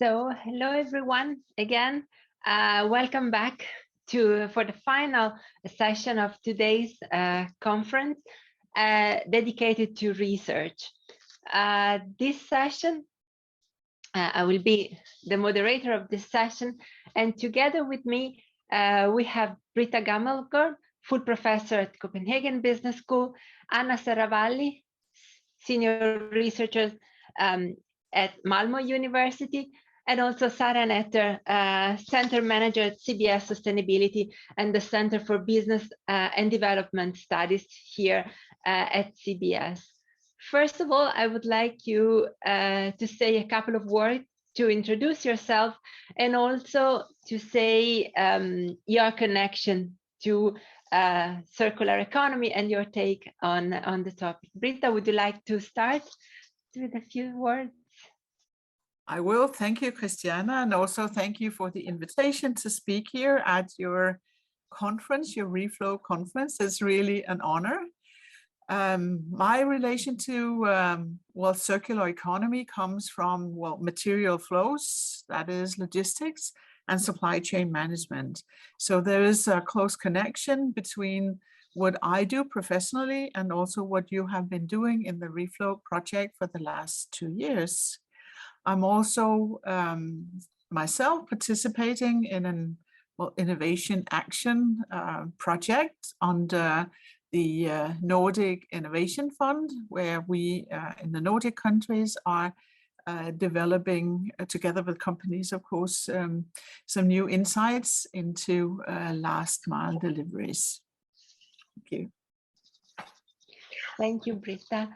So, hello everyone again. Welcome back for the final session of today's conference dedicated to research. This session, I will be the moderator of this session, and together with me, we have Britta Gammelgård, full professor at Copenhagen Business School, Anna Seravalli, senior researcher at Malmö University, and also Sara Netter, Center Manager at CBS Sustainability and the Center for Business and Development Studies here at CBS. First of all, I would like you to say a couple of words to introduce yourself and also to say your connection to circular economy and your take on the topic. Britta, would you like to start with a few words? I will. Thank you, Christiana, and also thank you for the invitation to speak here at your conference, your Reflow conference. It's really an honor. My relation to circular economy comes from material flows, that is logistics, and supply chain management. So there is a close connection between what I do professionally and also what you have been doing in the Reflow project for the last 2 years. I'm also myself participating in an innovation action project under the Nordic Innovation Fund, where we in the Nordic countries are developing together with companies, of course, some new insights into last mile deliveries. Thank you. Thank you, Britta.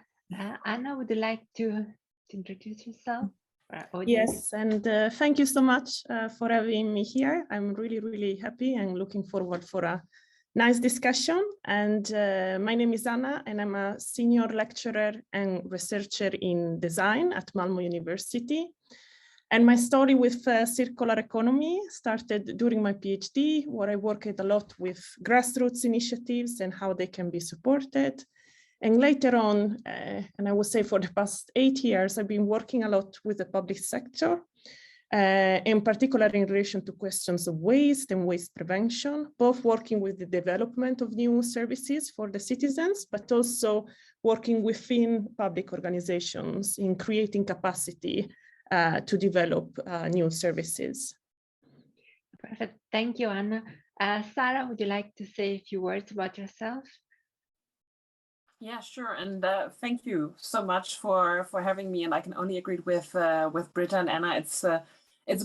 Anna, would you like to introduce yourself? Yes, and thank you so much for having me here. I'm really happy and looking forward for a nice discussion. And my name is Anna, and I'm a senior lecturer and researcher in design at Malmö University. And my story with circular economy started during my PhD, where I worked a lot with grassroots initiatives and how they can be supported. And later on, and I would say for the past 8 years, I've been working a lot with the public sector, in particular in relation to questions of waste and waste prevention, both working with the development of new services for the citizens, but also working within public organizations in creating capacity to develop new services. Perfect. Thank you, Anna. Sara, would you like to say a few words about yourself? Yeah, sure. And thank you so much for having me. And I can only agree with Britta and Anna. It's a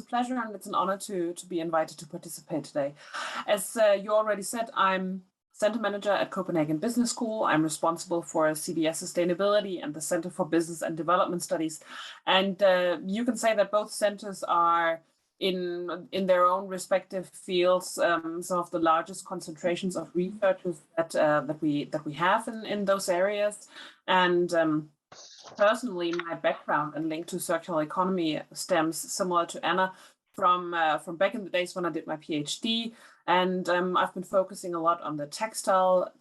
pleasure and it's an honor to be invited to participate today. As you already said, I'm Center Manager at Copenhagen Business School. I'm responsible for CBS Sustainability and the Center for Business and Development Studies. And you can say that both centers are in their own respective fields, some of the largest concentrations of researchers that we have in those areas. And personally, my background and link to circular economy stems, similar to Anna, from back in the days when I did my PhD. And I've been focusing a lot on the textile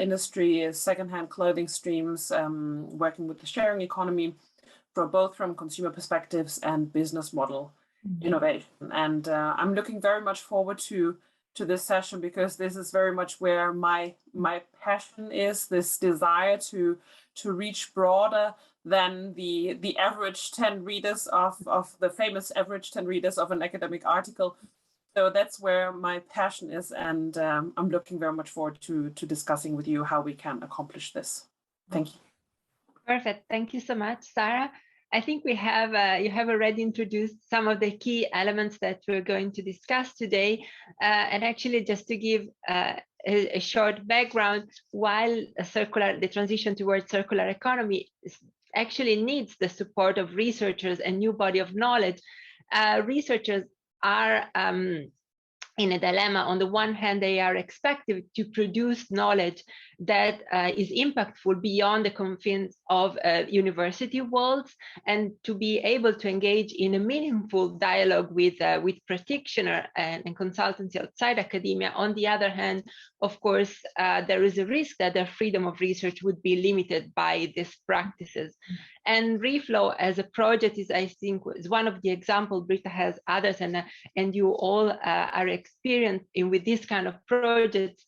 industry, secondhand clothing streams, working with the sharing economy, both from consumer perspectives and business model innovation. And I'm looking very much forward to this session, because this is very much where my passion is, this desire to reach broader than the average 10 readers of the famous average 10 readers of an academic article. So that's where my passion is, and I'm looking very much forward to discussing with you how we can accomplish this. Thank you. Perfect. Thank you so much, Sara. I think we have you have already introduced some of the key elements that we're going to discuss today. And actually, just to give a short background, while the transition towards circular economy actually needs the support of researchers and new body of knowledge, researchers are in a dilemma. On the one hand, they are expected to produce knowledge that is impactful beyond the confines of university walls, and to be able to engage in a meaningful dialogue with practitioners and consultancy outside academia. On the other hand, of course, there is a risk that their freedom of research would be limited by these practices. And Reflow as a project is, I think, is one of the examples. Britta has others, and you all are experienced with this kind of projects,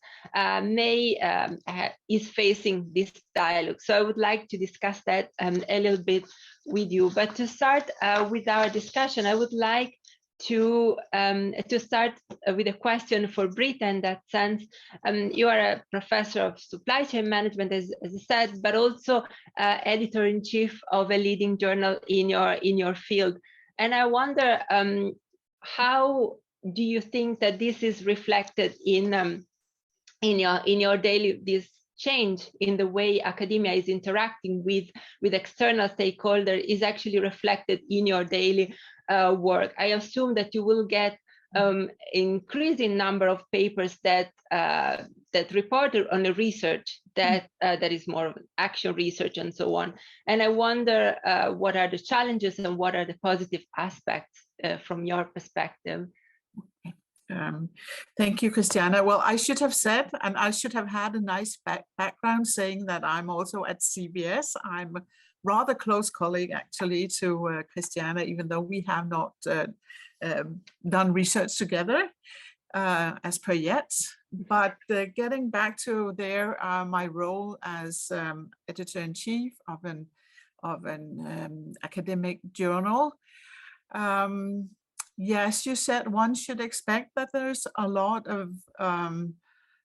is facing this dialogue. So I would like to discuss that a little bit with you. But to start with our discussion, I would like to start with a question for Britta. In that sense, you are a professor of supply chain management, as I said, but also editor-in-chief of a leading journal in your field. And I wonder, how do you think that this is reflected in your daily, this change in the way academia is interacting with external stakeholders is actually reflected in your daily work? I assume that you will get increasing number of papers that report on the research that is more of action research and so on. And I wonder what are the challenges and what are the positive aspects from your perspective? Thank you, Christiana. Well, I should have said, and I should have had a nice background saying that I'm also at CBS. I'm a rather close colleague, actually, to Christiana, even though we have not done research together as per yet. But getting back to my role as editor-in-chief of an academic journal. Yes, you said one should expect that there's a lot of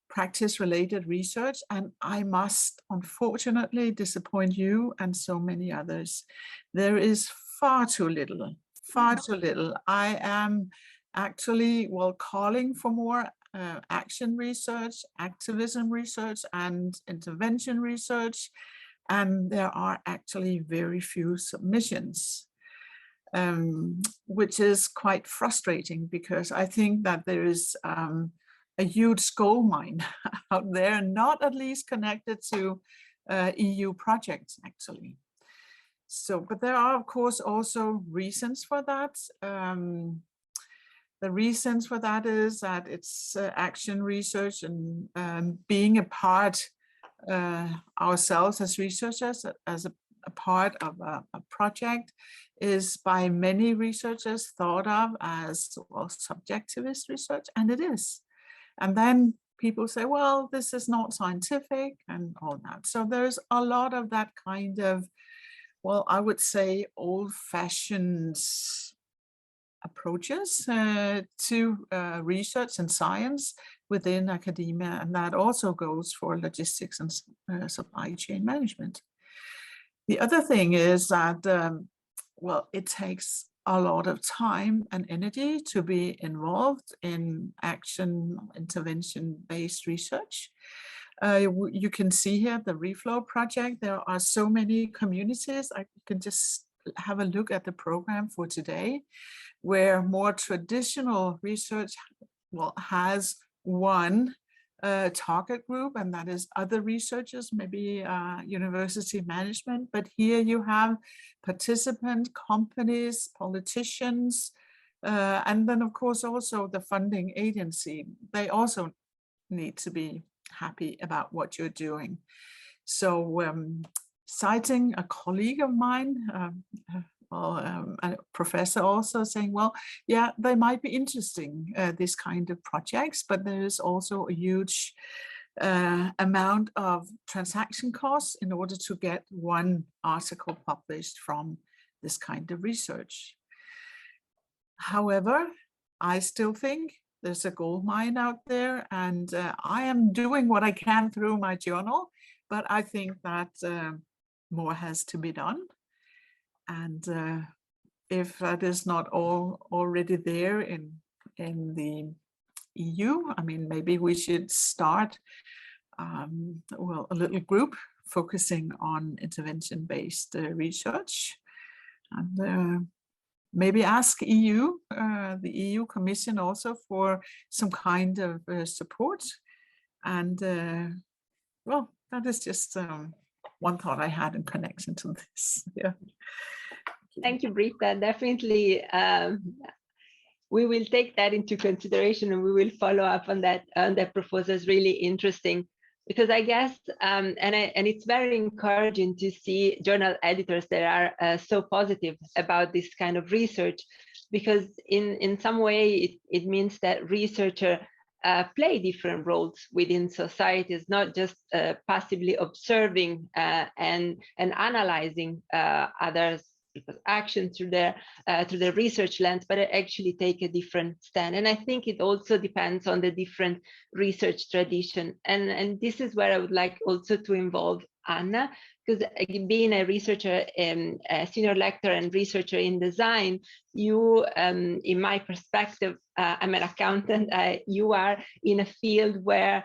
practice-related research, and I must unfortunately disappoint you and so many others. There is far too little, far too little. I am actually, calling for more action research, activism research, and intervention research, and there are actually very few submissions. Which is quite frustrating, because I think that there is a huge gold mine out there, not at least connected to EU projects, actually. So, but there are, of course, also reasons for that. The reasons for that is that it's action research, and being a part ourselves as researchers, as a part of a project, is by many researchers thought of as subjectivist research, and it is. And then people say, well, this is not scientific and all that. So there's a lot of that kind of, I would say, old-fashioned approaches to research and science within academia, and that also goes for logistics and supply chain management. The other thing is that it takes a lot of time and energy to be involved in action intervention-based research. You can see here the Reflow project. There are so many communities. I can just have a look at the program for today, where more traditional research has one target group, and that is other researchers, maybe university management. But here you have participant companies, politicians, and then of course also the funding agency. They also need to be happy about what you're doing. So citing a colleague of mine, a professor also saying, yeah, they might be interesting, this kind of projects, but there is also a huge amount of transaction costs in order to get one article published from this kind of research. However, I still think there's a gold mine out there, and I am doing what I can through my journal, but I think that more has to be done. And if that is not all already there in the EU, I mean, maybe we should start a little group focusing on intervention-based research, and maybe ask the EU Commission also for some kind of support. And that is just one thought I had in connection to this. Yeah. Thank you, Britta. Definitely, we will take that into consideration, and we will follow up on that. That proposal is really interesting. because I guess, and it's very encouraging to see journal editors that are so positive about this kind of research, because in some way it means that researchers play different roles within societies, not just passively observing and analyzing others' actions through their research lens, but actually take a different stand. And I think it also depends on the different research tradition. And this is where I would like also to involve Anna, because being a researcher, a senior lecturer and researcher in design, you, in my perspective, I'm an accountant, you are in a field where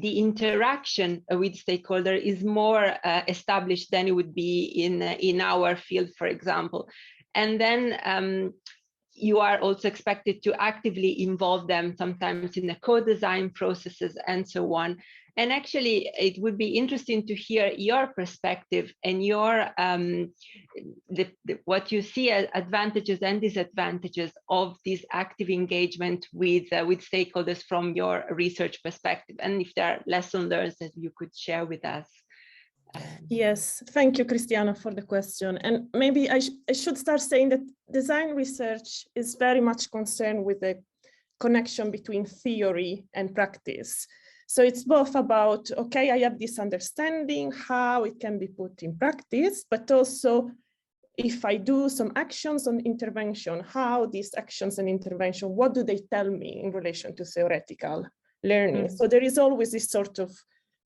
the interaction with stakeholder is more established than it would be in our field, for example. And then you are also expected to actively involve them sometimes in the co-design processes and so on. And actually, it would be interesting to hear your perspective and your what you see as advantages and disadvantages of this active engagement with stakeholders from your research perspective, and if there are lessons learned that you could share with us. Yes, thank you, Christiana, for the question. And maybe I should start saying that design research is very much concerned with the connection between theory and practice. So it's both about, okay, I have this understanding, how it can be put in practice, but also if I do some actions on intervention, how these actions and intervention, what do they tell me in relation to theoretical learning? Mm-hmm. So there is always this sort of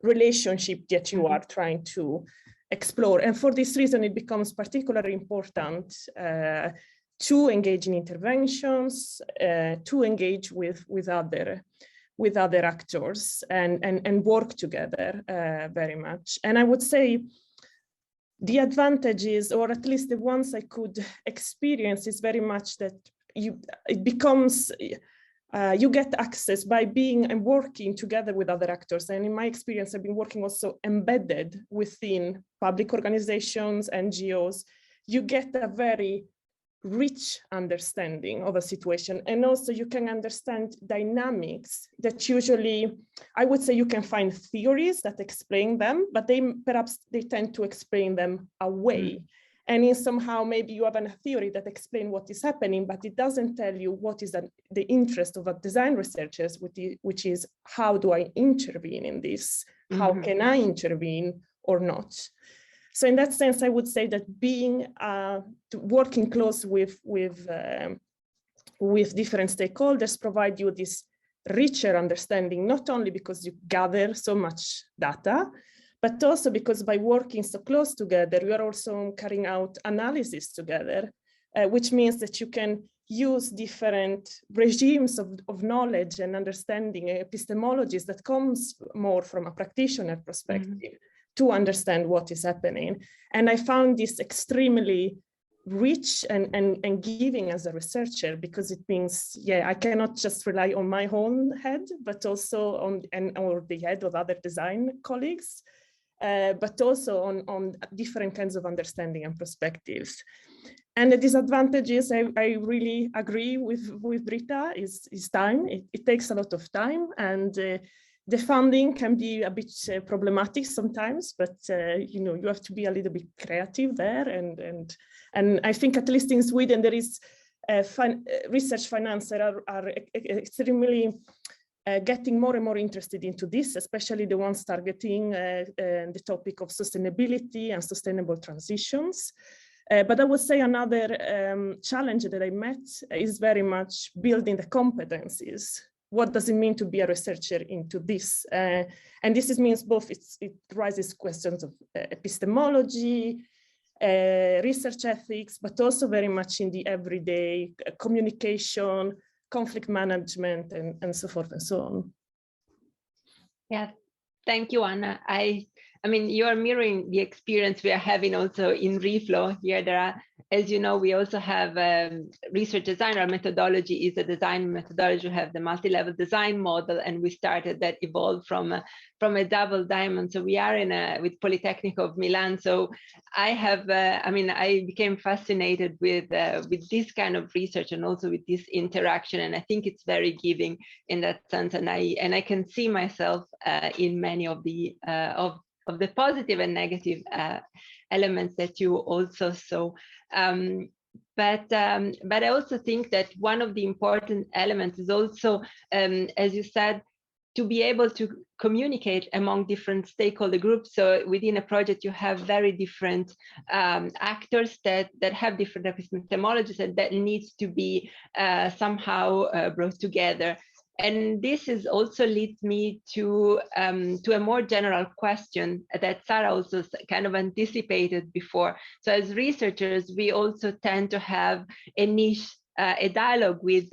relationship that you are trying to explore. And for this reason, it becomes particularly important to engage in interventions, to engage with other actors and work together very much. And I would say the advantages, or at least the ones I could experience, is very much that it becomes you get access by being and working together with other actors. And in my experience, I've been working also embedded within public organizations, NGOs. You get a very rich understanding of a situation. And also you can understand dynamics that usually, I would say you can find theories that explain them, but perhaps they tend to explain them away. And in somehow maybe you have a theory that explains what is happening, but it doesn't tell you what is the interest of a design researchers, which is how do I intervene in this? How can I intervene or not? So in that sense, I would say that being working close with different stakeholders provide you this richer understanding, not only because you gather so much data, but also because by working so close together, you are also carrying out analysis together, which means that you can use different regimes of knowledge and understanding, epistemologies that comes more from a practitioner perspective to understand what is happening. And I found this extremely rich and giving as a researcher, because it means, yeah, I cannot just rely on my own head, but also or the head of other design colleagues. But also on different kinds of understanding and perspectives. And the disadvantages, I really agree with Britta, is time. It takes a lot of time, and the funding can be a bit problematic sometimes, but you have to be a little bit creative there. And I think at least in Sweden, there is research financiers are extremely getting more and more interested into this, especially the ones targeting the topic of sustainability and sustainable transitions. But I would say another challenge that I met is very much building the competencies. What does it mean to be a researcher into this? And this means both, it raises questions of epistemology, research ethics, but also very much in the everyday communication, conflict management, and so forth and so on. Yeah, thank you, Anna. I mean, you are mirroring the experience we are having also in Reflow. Here there are as you know, we also have research design. Our methodology is a design methodology. We have the multi-level design model, and we started that evolved from a double diamond. So we are with Polytechnic of Milan. So I have, I became fascinated with this kind of research and also with this interaction. And I think it's very giving in that sense. And I can see myself in many of the positive and negative elements that you also saw. But I also think that one of the important elements is also, as you said, to be able to communicate among different stakeholder groups. So within a project, you have very different actors that have different epistemologies, and that needs to be somehow brought together. And this is also leads me to a more general question that Sara also kind of anticipated before. So as researchers, we also tend to have a niche, a dialogue with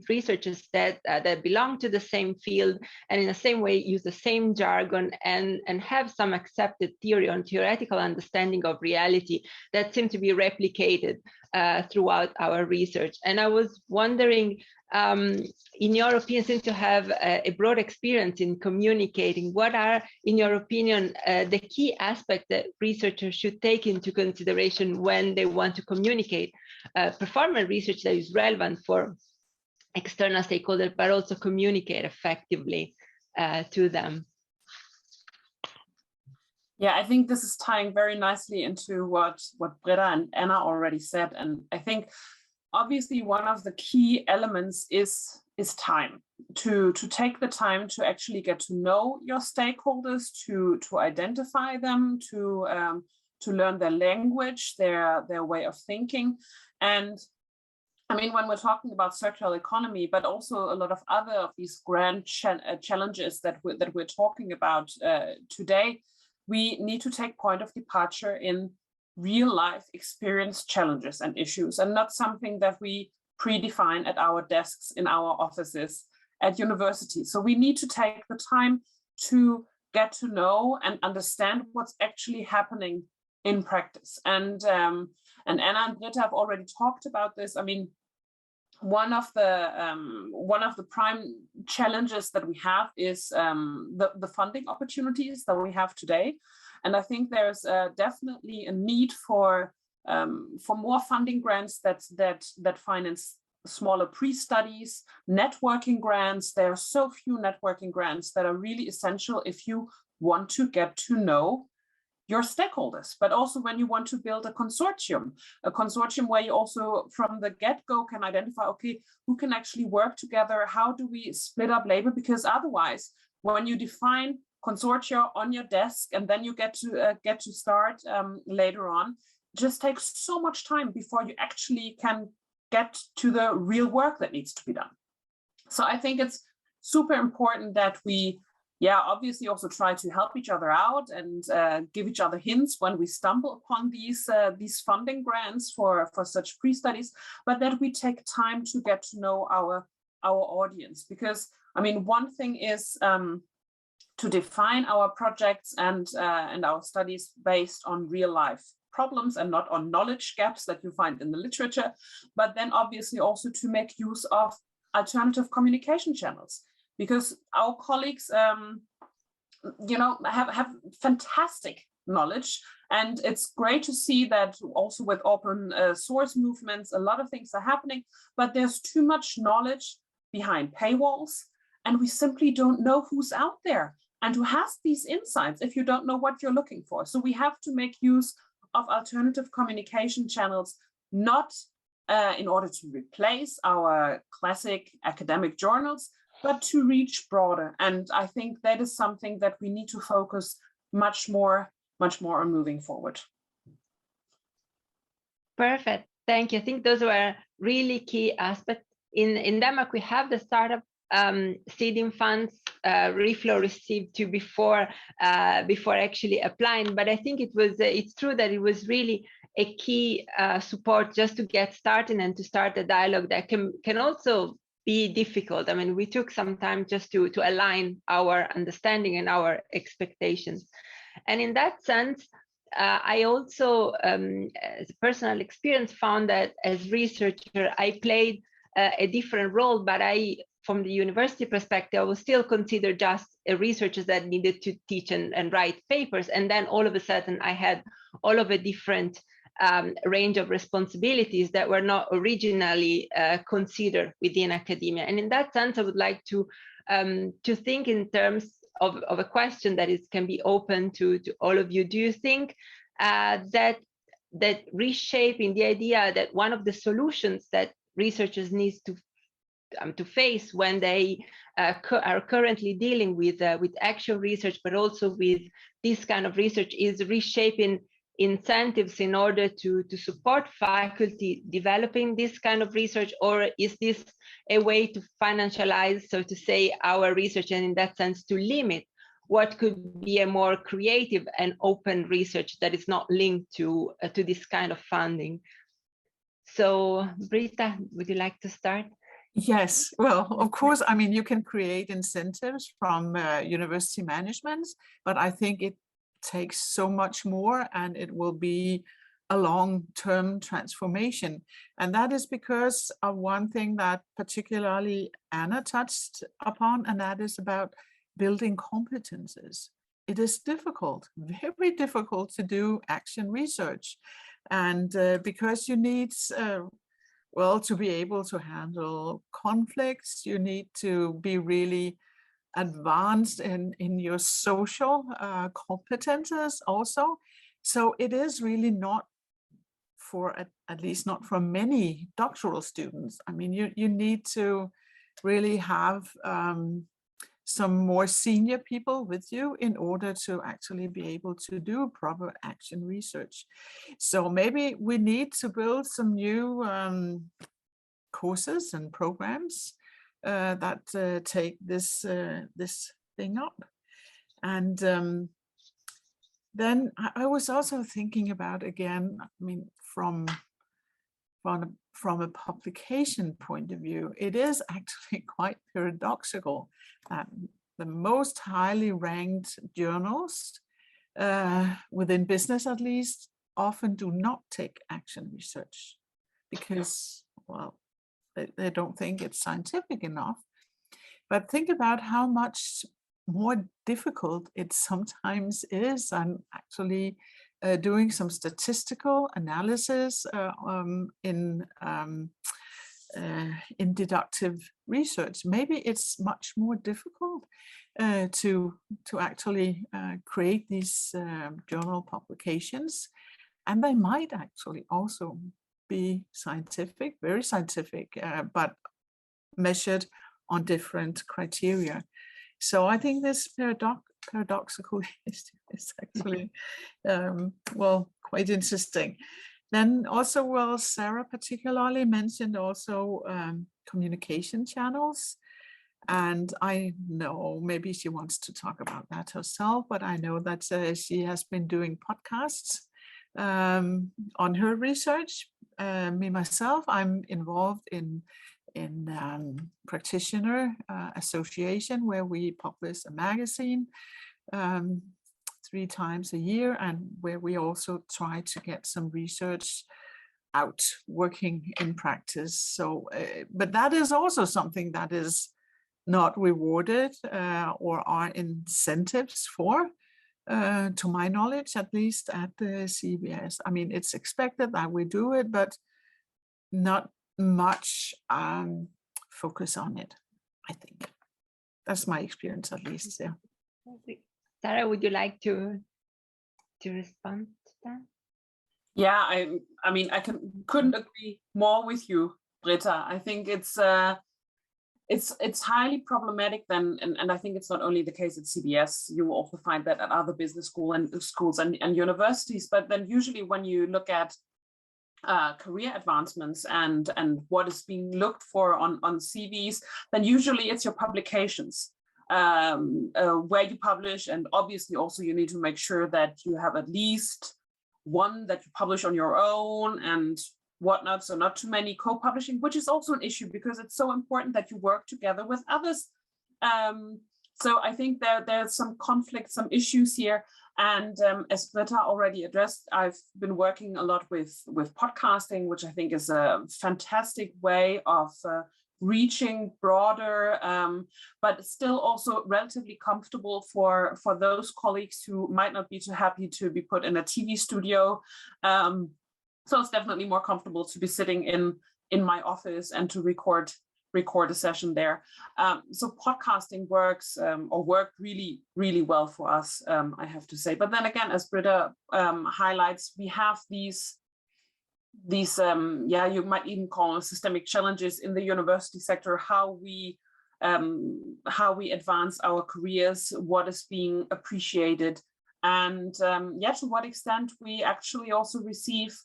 researchers that belong to the same field, and in the same way use the same jargon and have some accepted theory on theoretical understanding of reality that seem to be replicated throughout our research. And I was wondering, in your opinion, since you have a broad experience in communicating, what are, in your opinion, the key aspects that researchers should take into consideration when they want to communicate performance research that is relevant for external stakeholders, but also communicate effectively to them? Yeah, I think this is tying very nicely into what Britta and Anna already said. And I think obviously one of the key elements is time, to take the time to actually get to know your stakeholders, to identify them, to learn their language, their way of thinking. And I mean, when we're talking about circular economy, but also a lot of other of these grand challenges that we're talking about today, we need to take point of departure in real life experience challenges and issues, and not something that we predefine at our desks in our offices at university. So we need to take the time to get to know and understand what's actually happening in practice. And Anna and Britta have already talked about this. I mean, one of the prime challenges that we have is the funding opportunities that we have today. And I think there's definitely a need for more funding grants that finance smaller pre-studies, networking grants. There are so few networking grants that are really essential if you want to get to know your stakeholders, but also when you want to build a consortium where you also from the get-go can identify, okay, who can actually work together? How do we split up labor? Because otherwise, when you define consortia on your desk and then you get to start later on, it just takes so much time before you actually can get to the real work that needs to be done. So I think it's super important that we obviously also try to help each other out and give each other hints when we stumble upon these funding grants for such pre-studies, but that we take time to get to know our audience. Because I mean, one thing is to define our projects and our studies based on real life problems and not on knowledge gaps that you find in the literature, but then obviously also to make use of alternative communication channels. Because our colleagues, have fantastic knowledge, and it's great to see that also with open source movements, a lot of things are happening, but there's too much knowledge behind paywalls, and we simply don't know who's out there and who has these insights if you don't know what you're looking for. So we have to make use of alternative communication channels, not in order to replace our classic academic journals, but to reach broader. And I think that is something that we need to focus much more on moving forward. Perfect, thank you. I think those were really key aspects. In Denmark, we have the startup seeding funds Reflow received to before actually applying, but I think it's true that it was really a key support just to get started and to start a dialogue that can also be difficult. I mean, we took some time just to align our understanding and our expectations. And in that sense, I also, as a personal experience, found that as researcher, I played a different role, but from the university perspective, I was still considered just a researcher that needed to teach and write papers. And then all of a sudden, I had all of a different range of responsibilities that were not originally considered within academia. And in that sense, I would like to think in terms of a question that can be open to all of you. Do you think that reshaping the idea that one of the solutions that researchers need to face when they are currently dealing with actual research, but also with this kind of research, is reshaping incentives in order to support faculty developing this kind of research? Or is this a way to financialize, so to say, our research, and in that sense to limit what could be a more creative and open research that is not linked to this kind of funding? So Britta, would you like to start? Yes, well, of course, I mean, you can create incentives from university management, but I think it takes so much more, and it will be a long-term transformation. And that is because of one thing that particularly Anna touched upon, and that is about building competences. It is difficult, very difficult to do action research. And because you need, well, to be able to handle conflicts, you need to be really advanced in your social competences also. So it is really not for, at least not for many doctoral students. I mean, you need to really have some more senior people with you in order to actually be able to do proper action research. So maybe we need to build some new courses and programs that take this thing up. And then I was also thinking about, again, I mean, from a publication point of view, it is actually quite paradoxical that the most highly ranked journals within business, at least, often do not take action research because, well, they don't think it's scientific enough. But think about how much more difficult it sometimes is, and actually doing some statistical analysis in deductive research. Maybe it's much more difficult to actually create these journal publications, and they might actually also be scientific, very scientific, but measured on different criteria. So I think this paradoxical is actually, well, quite interesting. Then also, well, Sara particularly mentioned also communication channels. And I know maybe she wants to talk about that herself, but I know that she has been doing podcasts on her research. Myself, I'm involved in practitioner association, where we publish a magazine 3 times a year, and where we also try to get some research out working in practice. So but that is also something that is not rewarded or are incentives for, to my knowledge, at least at the CBS. I mean, it's expected that we do it, but not much focus on it, I think. That's my experience, at least. Yeah. Sara, would you like to respond to that? Yeah, I mean, I couldn't agree more with you, Britta. I think it's highly problematic then, and I think it's not only the case at CBS. You will also find that at other business schools and universities. But then usually when you look at career advancements and what is being looked for on CVs, then usually it's your publications, where you publish, and obviously also you need to make sure that you have at least one that you publish on your own and whatnot, so not too many co-publishing, which is also an issue because it's so important that you work together with others. So I think there's some conflict, some issues here, And as Britta already addressed, I've been working a lot with podcasting, which I think is a fantastic way of reaching broader, but still also relatively comfortable for those colleagues who might not be too happy to be put in a TV studio. So it's definitely more comfortable to be sitting in my office and to record a session there. So podcasting works or worked really, really well for us, I have to say. But then again, as Britta highlights, we have these you might even call them systemic challenges in the university sector, how we advance our careers, what is being appreciated, and to what extent we actually also receive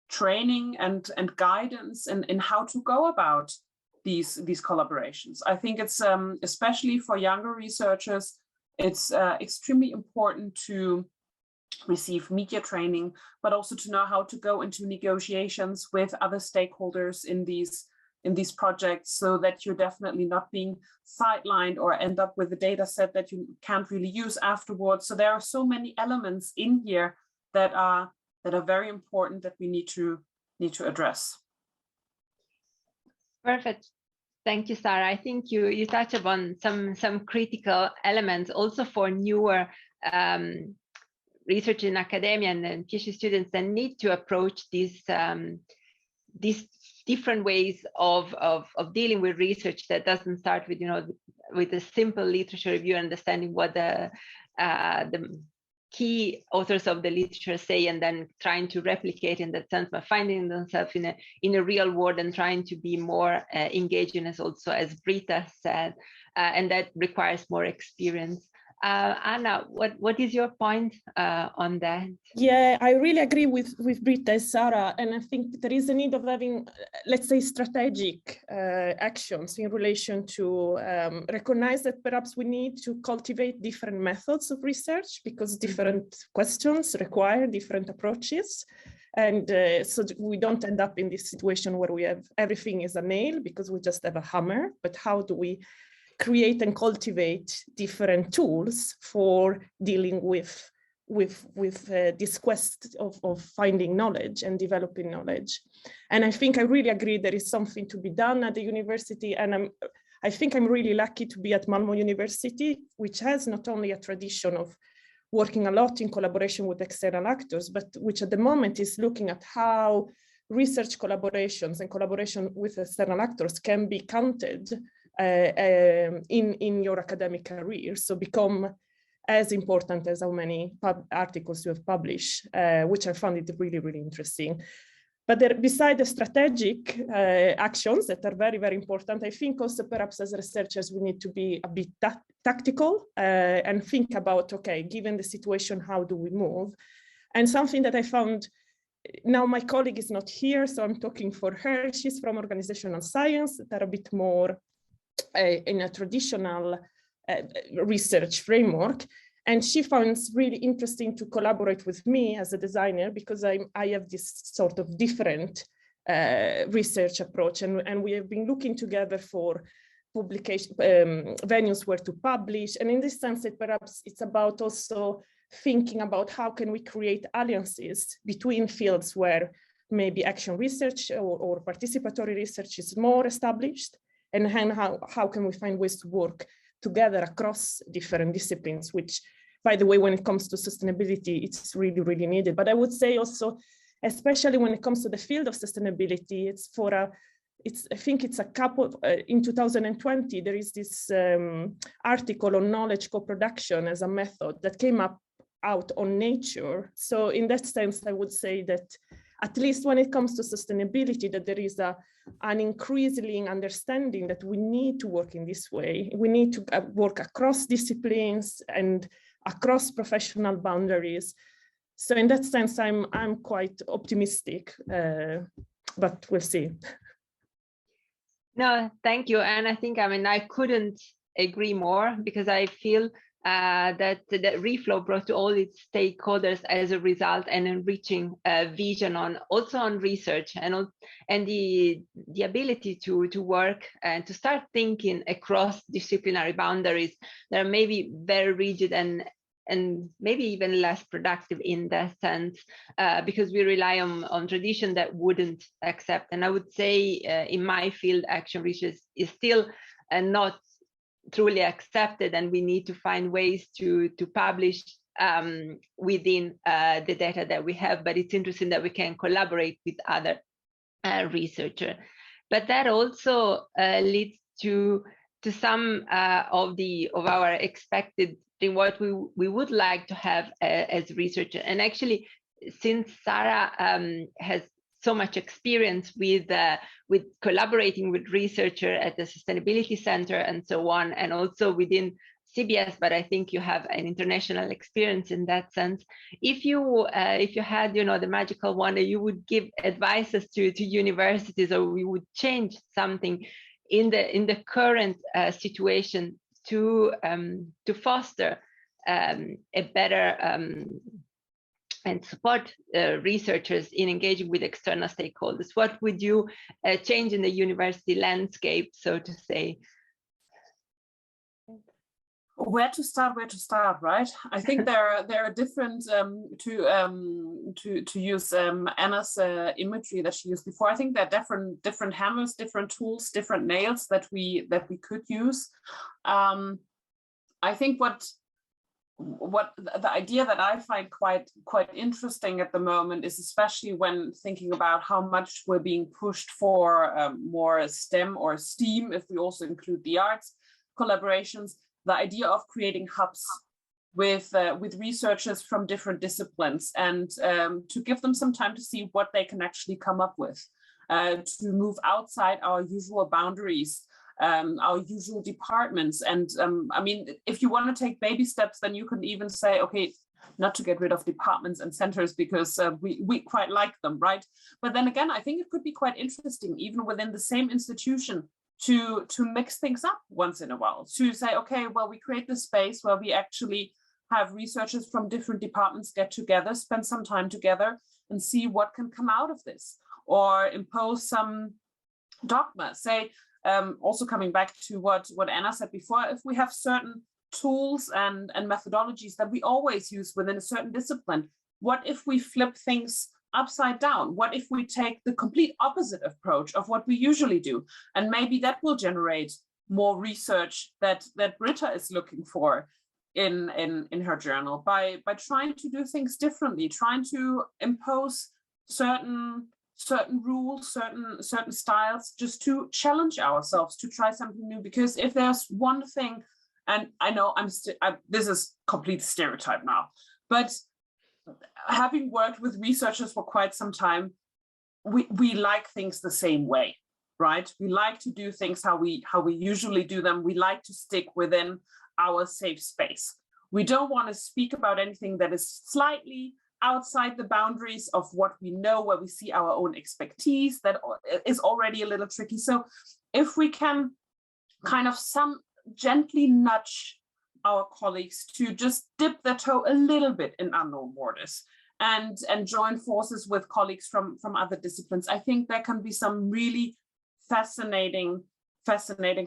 training and guidance in how to go about these collaborations. I think it's especially for younger researchers, it's extremely important to receive media training, but also to know how to go into negotiations with other stakeholders in these projects, so that you're definitely not being sidelined or end up with a data set that you can't really use afterwards. So there are so many elements in here that are very important that we need to address. Perfect. Thank you, Sara. I think you touched upon some critical elements also for newer research in academia and PhD students that need to approach these different ways of dealing with research that doesn't start with with a simple literature review, understanding what the key authors of the literature say, and then trying to replicate in that sense, but finding themselves in a real world and trying to be more engaging, as Britta said, and that requires more experience. Anna, what is your point on that? Yeah, I really agree with Britta and Sara, and I think there is a need of having, let's say, strategic actions in relation to recognize that perhaps we need to cultivate different methods of research, because different questions require different approaches. And so we don't end up in this situation where we have everything is a nail because we just have a hammer, but how do we create and cultivate different tools for dealing with this quest of finding knowledge and developing knowledge. And I think I really agree there is something to be done at the university, and I think I'm really lucky to be at Malmö University, which has not only a tradition of working a lot in collaboration with external actors, but which at the moment is looking at how research collaborations and collaboration with external actors can be counted in your academic career, so become as important as how many articles you have published, which I found it really, really interesting. But beside the strategic actions that are very, very important, I think also perhaps as researchers we need to be a bit tactical and think about, okay, given the situation, how do we move? And something that I found, now my colleague is not here, so I'm talking for her. She's from organizational science that are a bit more in a traditional research framework. And she finds really interesting to collaborate with me as a designer, because I have this sort of different research approach. And we have been looking together for publication venues where to publish. And in this sense, perhaps it's about also thinking about how can we create alliances between fields where maybe action research or participatory research is more established, and how can we find ways to work together across different disciplines, which, by the way, when it comes to sustainability, it's really, really needed. But I would say also, especially when it comes to the field of sustainability, I think it's a couple, in 2020, there is this article on knowledge co-production as a method that came out on Nature. So in that sense, I would say that at least when it comes to sustainability, that there is an increasing understanding that we need to work in this way. We need to work across disciplines and across professional boundaries. So in that sense, I'm quite optimistic, but we'll see. No, thank you. And I think, I couldn't agree more, because I feel that Reflow brought to all its stakeholders as a result an enriching vision on research and the ability to work and to start thinking across disciplinary boundaries that are maybe very rigid and and maybe even less productive in that sense, because we rely on tradition that wouldn't accept. And I would say in my field, action research is still not truly accepted, and we need to find ways to publish within the data that we have. But it's interesting that we can collaborate with other researchers. But that also leads to some of our expected in what we would like to have as researcher. And actually, since Sara has so much experience with collaborating with researchers at the Sustainability Center and so on, and also within CBS, but I think you have an international experience in that sense. If you had, the magical wand, you would give advices to universities, or we would change something in the current situation to foster a better and support researchers in engaging with external stakeholders. What would you change in the university landscape, so to say? Where to start, right? I think there are different to use Anna's imagery that she used before. I think there are different hammers, different tools, different nails that we could use. I think what the idea that I find quite interesting at the moment is, especially when thinking about how much we're being pushed for more STEM or STEAM, if we also include the arts collaborations, the idea of creating hubs with researchers from different disciplines, and to give them some time to see what they can actually come up with, to move outside our usual boundaries, our usual departments. And I mean, if you want to take baby steps, then you can even say, okay, not to get rid of departments and centers, because we quite like them, right? But then again, I think it could be quite interesting, even within the same institution, to mix things up once in a while, to say, okay, well, we create this space where we actually have researchers from different departments get together, spend some time together, and see what can come out of this, or impose some dogma. Say, also coming back to what Anna said before, if we have certain tools and methodologies that we always use within a certain discipline, what if we flip things upside down? What if we take the complete opposite approach of what we usually do? And maybe that will generate more research that Britta is looking for in her journal, by trying to do things differently, trying to impose certain rules, certain styles, just to challenge ourselves to try something new. Because if there's one thing, and I know this is complete stereotype now, but having worked with researchers for quite some time, we like things the same way, right? We like to do things how we usually do them. We like to stick within our safe space. We don't want to speak about anything that is slightly outside the boundaries of what we know, where we see our own expertise. That is already a little tricky. So if we can kind of gently nudge our colleagues to just dip their toe a little bit in unknown waters, and join forces with colleagues from other disciplines, I think there can be some really fascinating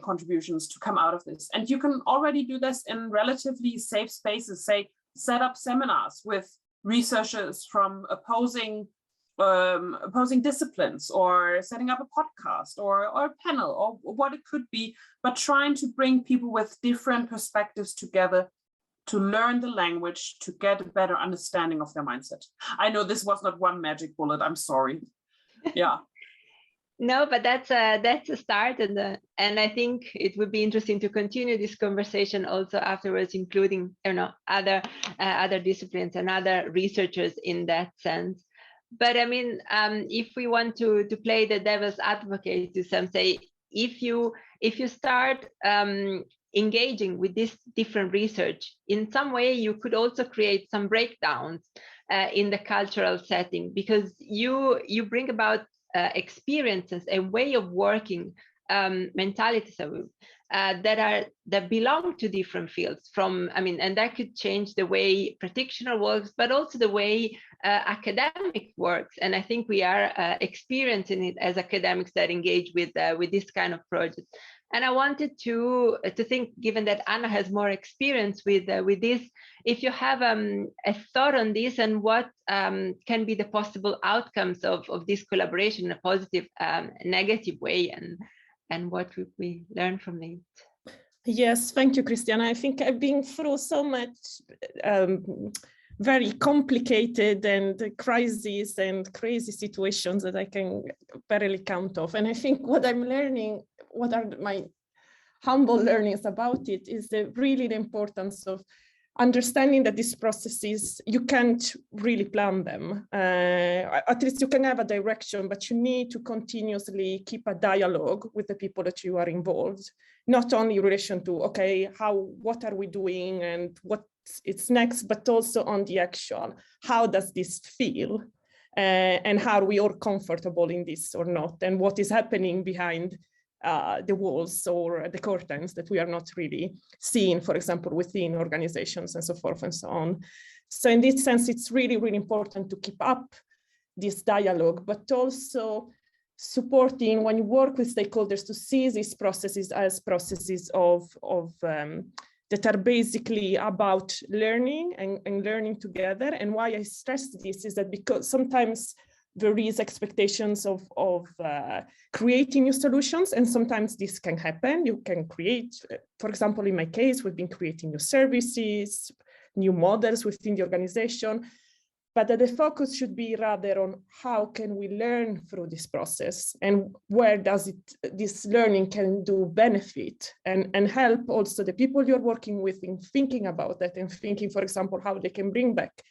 contributions to come out of this. And you can already do this in relatively safe spaces. Say, set up seminars with researchers from opposing disciplines, or setting up a podcast or a panel, or what it could be, but trying to bring people with different perspectives together to learn the language, to get a better understanding of their mindset. I know this was not one magic bullet, I'm sorry. Yeah. No, but that's a start, and I think it would be interesting to continue this conversation also afterwards, including other disciplines and other researchers in that sense. But I mean, if we want to play the devil's advocate to some, say, if you start engaging with this different research, in some way you could also create some breakdowns in the cultural setting, because you bring about experiences, a way of working mentalities that belong to different fields. And that could change the way practitioner works, but also the way academic works. And I think we are experiencing it as academics that engage with this kind of project. And I wanted to think, given that Anna has more experience with this, if you have a thought on this and what can be the possible outcomes of this collaboration in a positive, negative way, and what would we learn from it? Yes, thank you, Christiana. I think I've been through so much very complicated and crises and crazy situations that I can barely count off. And I think what I'm learning, what are my humble learnings about it, is really the importance of understanding that these processes, you can't really plan them. At least you can have a direction, but you need to continuously keep a dialogue with the people that you are involved, not only in relation to, okay, what are we doing and what it's next, but also on the actual, how does this feel? And how are we all comfortable in this or not? And what is happening behind the walls or the curtains that we are not really seeing, for example, within organizations and so forth and so on. So in this sense, it's really, really important to keep up this dialogue, but also supporting when you work with stakeholders to see these processes as processes that are basically about learning and learning together. And why I stress this is that because sometimes there is expectations of creating new solutions, and sometimes this can happen. You can create, for example, in my case, we've been creating new services, new models within the organization, but that the focus should be rather on how can we learn through this process and where does this learning can do benefit and help also the people you're working with in thinking about that and thinking, for example, how they can bring back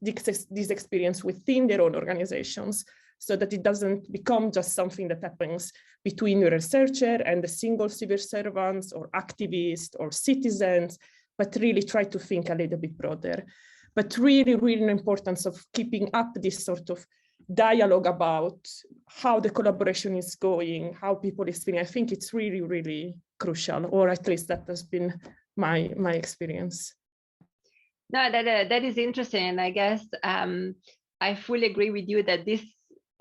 this experience within their own organizations so that it doesn't become just something that happens between the researcher and the single civil servants or activists or citizens, but really try to think a little bit broader. But really, really the importance of keeping up this sort of dialogue about how the collaboration is going, how people is feeling. I think it's really, really crucial, or at least that has been my experience. No, that is interesting. And I guess I fully agree with you that this,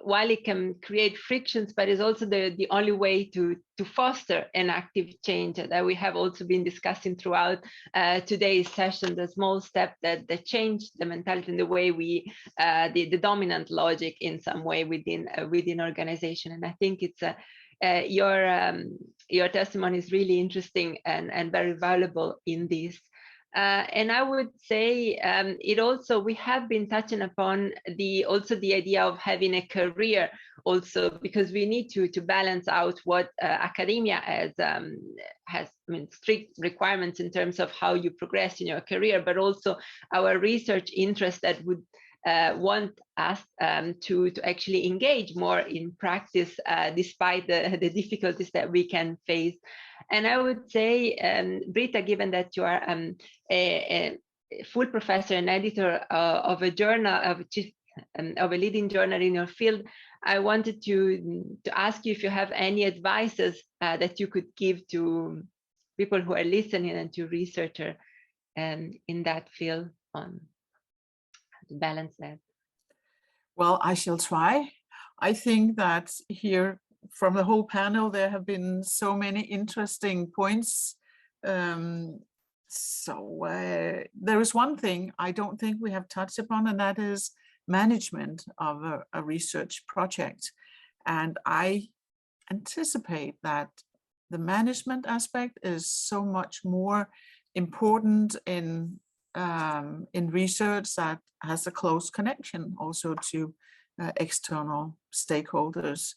while it can create frictions, but is also the only way to foster an active change that we have also been discussing throughout today's session, the small step that change the mentality and the way we, the dominant logic in some way within organization. And I think it's your testimony is really interesting and very valuable in this. And I would say we have been touching upon the idea of having a career also, because we need to balance out what academia has strict requirements in terms of how you progress in your career, but also our research interest that would want us to actually engage more in practice despite the difficulties that we can face. And I would say, Britta, given that you are a full professor and editor of a journal, of a leading journal in your field, I wanted to ask you if you have any advices that you could give to people who are listening and to researchers in that field on how to balance that. Well, I shall try. I think that here from the whole panel, there have been so many interesting points. There is one thing I don't think we have touched upon, and that is management of a research project. And I anticipate that the management aspect is so much more important in research that has a close connection also to external stakeholders.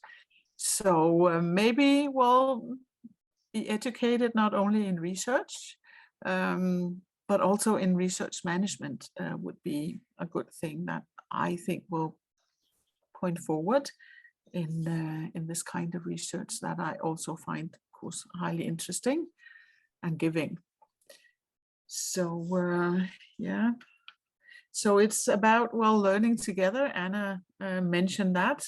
So maybe we'll be educated not only in research, but also in research management would be a good thing that I think will point forward in this kind of research that I also find, of course, highly interesting and giving. So yeah, so it's about, well, learning together. Anna mentioned that.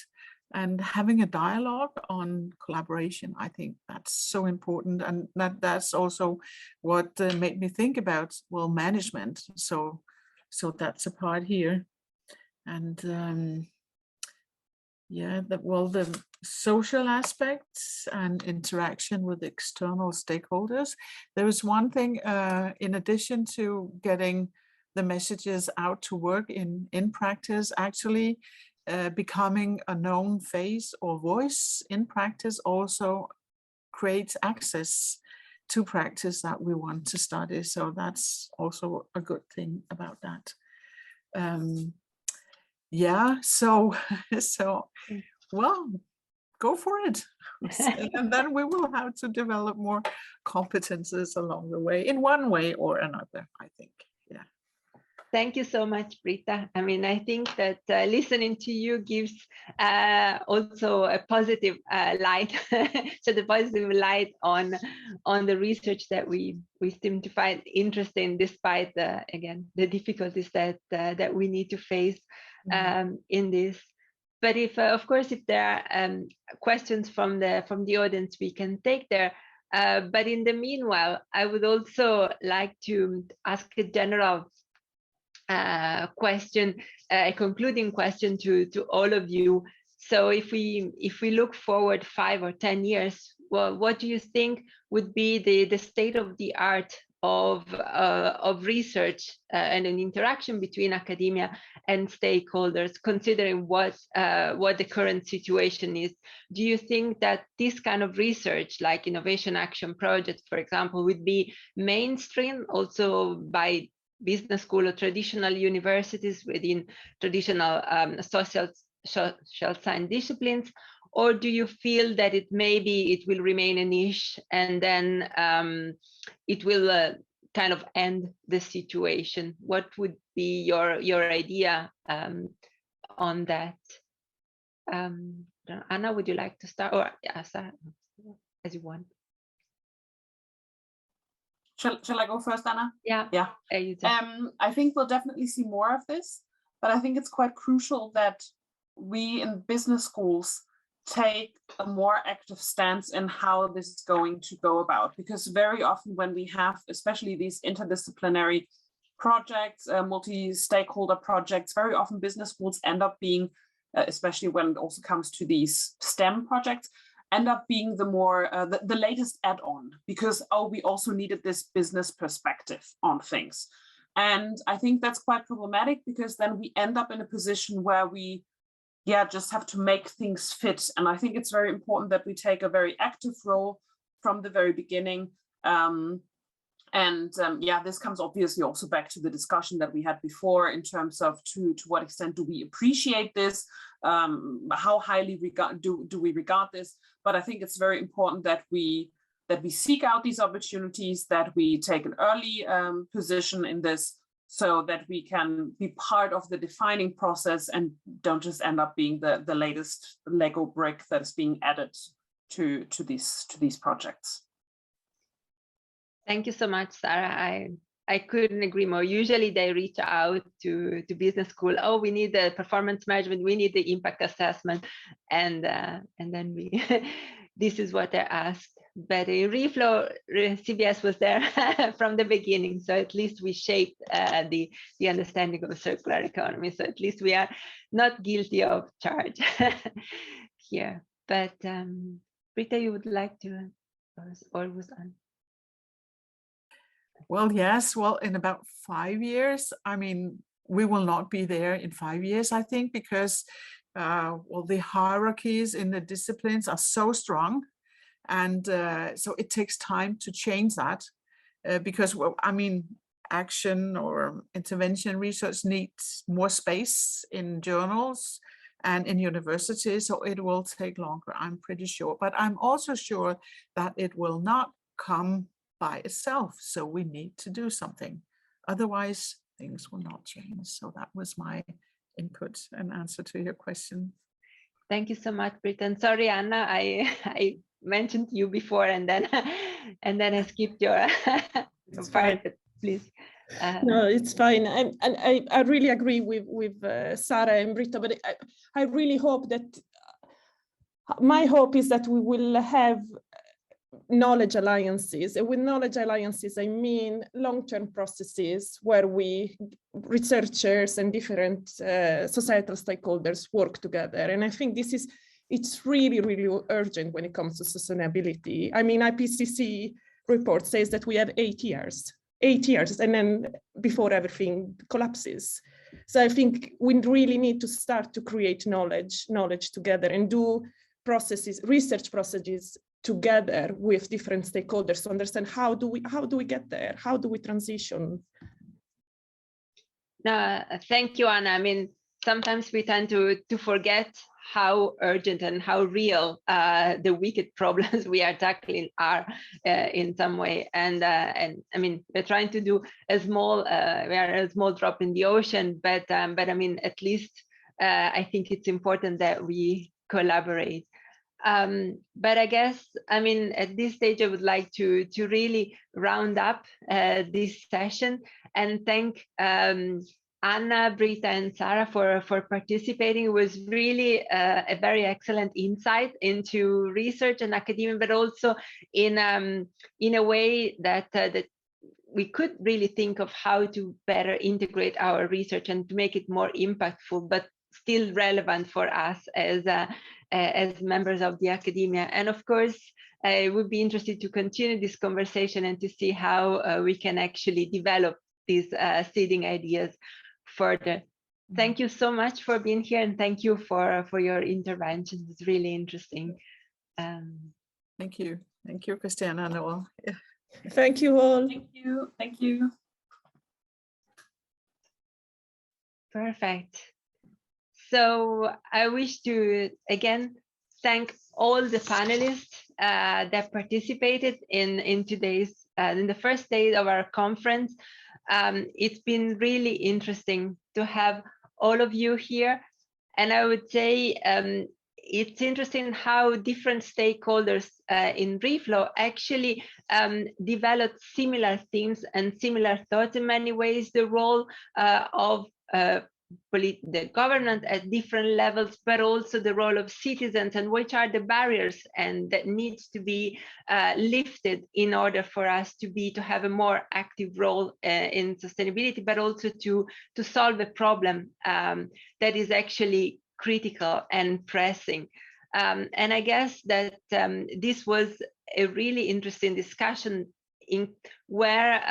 and having a dialogue on collaboration. I think that's so important, and that's also what made me think about, well, management. So that's a part here. And yeah, the social aspects and interaction with external stakeholders. There was one thing, in addition to getting the messages out to work in practice, actually becoming a known face or voice in practice also creates access to practice that we want to study. So that's also a good thing about that. Yeah, so well, go for it. And then we will have to develop more competences along the way, in one way or another, I think. Yeah. Thank you so much, Britta. I mean, I think that listening to you gives also a positive light, so the positive light on the research that we seem to find interesting, despite again the difficulties that we need to face in this. But if, of course, if there are questions from the audience, we can take there. But in the meanwhile, I would also like to ask a general question, a concluding question to all of you. So if we look forward 5 or 10 years, well, what do you think would be the state of the art of research and an interaction between academia and stakeholders, considering what the current situation is? Do you think that this kind of research, like innovation action projects, for example, would be mainstream also by business school or traditional universities within traditional social science disciplines? Or do you feel that it will remain a niche, and then it will kind of end the situation? What would be your idea on that? Anna, would you like to start? Or Sara, as you want. Shall I go first, Anna? Yeah. You I think we'll definitely see more of this, but I think it's quite crucial that we in business schools take a more active stance in how this is going to go about, because very often when we have especially these interdisciplinary projects, multi-stakeholder projects, very often business schools end up being, especially when it also comes to these STEM projects, end up being the more the latest add-on, because we also needed this business perspective on things. And I think that's quite problematic, because then we end up in a position where we just have to make things fit. And I think it's very important that we take a very active role from the very beginning. This comes obviously also back to the discussion that we had before in terms of to what extent do we appreciate this, how highly do we regard this. But I think it's very important that we seek out these opportunities, that we take an early position in this, so that we can be part of the defining process and don't just end up being the latest Lego brick that is being added to these projects. Thank you so much, Sara. I couldn't agree more. Usually they reach out to business school. Oh, we need the performance management, we need the impact assessment, and then we this is what they're asked. But in Reflow, CBS was there from the beginning, so at least we shaped the understanding of a circular economy. So at least we are not guilty of charge here. But Britta, you would like to, or was on? Well, yes. Well, in about 5 years, I mean, we will not be there in 5 years, I think, because the hierarchies in the disciplines are so strong. And so it takes time to change that because, action or intervention research needs more space in journals and in universities. So it will take longer, I'm pretty sure. But I'm also sure that it will not come by itself. So we need to do something. Otherwise, things will not change. So that was my input and answer to your question. Thank you so much, Britta. And sorry, Anna, I mentioned you before and then I skipped your part, but please. No, it's fine. And I really agree with Sara and Britta, but I really hope that my hope is that we will have knowledge alliances. And with knowledge alliances, I mean long-term processes where researchers and different societal stakeholders work together. And I think it's really, really urgent when it comes to sustainability. I mean, IPCC report says that we have 8 years, and then before everything collapses. So I think we really need to start to create knowledge together and do research processes together with different stakeholders to understand how do we get there? How do we transition? Thank you, Anna. I mean, sometimes we tend to forget how urgent and how real the wicked problems we are tackling are in some way. And I mean, we're trying to do we are a small drop in the ocean, but I mean, at least I think it's important that we collaborate. But I guess, I mean, at this stage, I would like to really round up this session and thank Anna, Britta, and Sara for participating. It was really a very excellent insight into research and academia, but also in a way that we could really think of how to better integrate our research and to make it more impactful, but still relevant for us as members of the academia. And of course, I would be interested to continue this conversation and to see how we can actually develop these seeding ideas further. Thank you so much for being here, and thank you for your intervention. It's really interesting. Thank you. Thank you, Christiana and all. Yeah. Thank you all. Thank you. Thank you. Perfect. So I wish to again thank all the panelists that participated in today's in the first day of our conference. It's been really interesting to have all of you here, and I would say it's interesting how different stakeholders in Reflow actually developed similar themes and similar thoughts in many ways. The role of the government at different levels, but also the role of citizens and which are the barriers and that needs to be lifted in order for us to have a more active role in sustainability, but also to solve a problem that is actually critical and pressing. And I guess that this was a really interesting discussion in where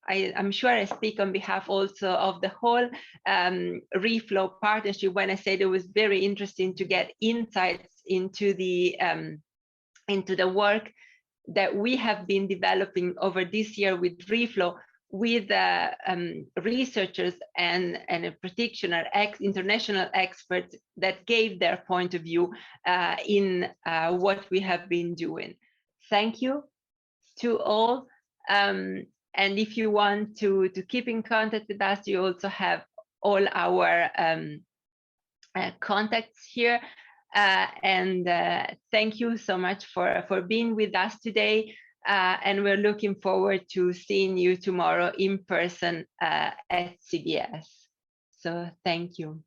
I'm sure I speak on behalf also of the whole Reflow partnership when I said it was very interesting to get insights into the work that we have been developing over this year with Reflow, with researchers and in particular international experts that gave their point of view in what we have been doing. Thank you to all. And if you want to keep in contact with us, you also have all our contacts here. And thank you so much for being with us today. And we're looking forward to seeing you tomorrow in person at CBS. So thank you.